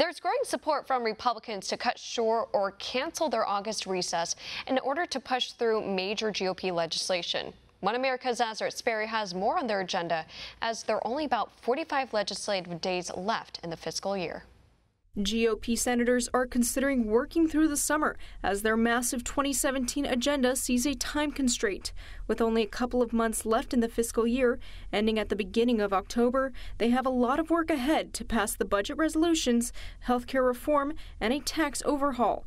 There's growing support from Republicans to cut short or cancel their August recess in order to push through major GOP legislation. One America's Azra Sperry has more on their agenda, as there are only about 45 legislative days left in the fiscal year. GOP senators are considering working through the summer as their massive 2017 agenda sees a time constraint. With only a couple of months left in the fiscal year, ending at the beginning of October, they have a lot of work ahead to pass the budget resolutions, healthcare reform, and a tax overhaul.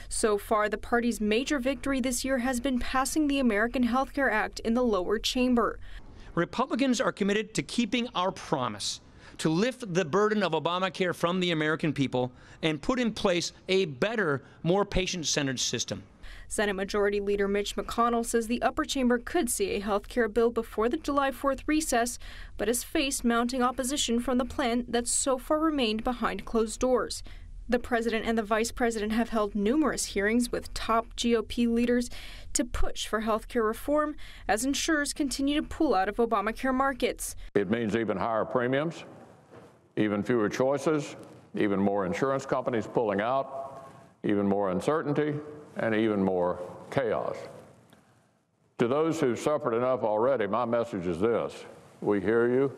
So far, the party's major victory this year has been passing the American Health Care Act in the lower chamber. Republicans are committed to keeping our promise to lift the burden of Obamacare from the American people and put in place a better, more patient-centered system. Senate Majority Leader Mitch McConnell says the upper chamber could see a health care bill before the July 4th recess, but has faced mounting opposition from the plan that's so far remained behind closed doors. The president and the vice president have held numerous hearings with top GOP leaders to push for health care reform as insurers continue to pull out of Obamacare markets. It means even higher premiums, even fewer choices, even more insurance companies pulling out, even more uncertainty, and even more chaos. To those who've suffered enough already, my message is this: we hear you,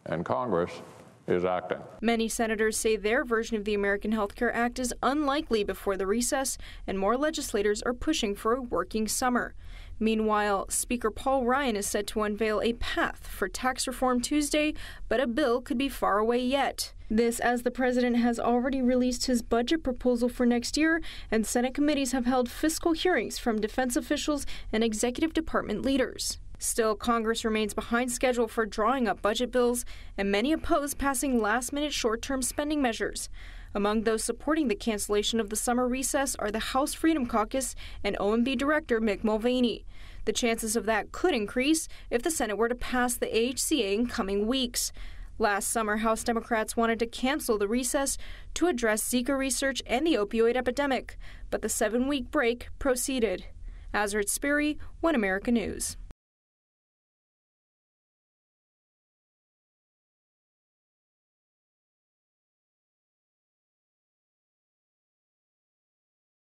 and Congress is acting. Many senators say their version of the American Health Care Act is unlikely before the recess, and more legislators are pushing for a working summer. Meanwhile, Speaker Paul Ryan is set to unveil a path for tax reform Tuesday, but a bill could be far away yet. This as the president has already released his budget proposal for next year, and Senate committees have held fiscal hearings from defense officials and executive department leaders. Still, Congress remains behind schedule for drawing up budget bills, and many oppose passing last-minute short-term spending measures. Among those supporting the cancellation of the summer recess are the House Freedom Caucus and OMB Director Mick Mulvaney. The chances of that could increase if the Senate were to pass the AHCA in coming weeks. Last summer, House Democrats wanted to cancel the recess to address Zika research and the opioid epidemic, but the 7-week break proceeded. Azra Sperry, One America News.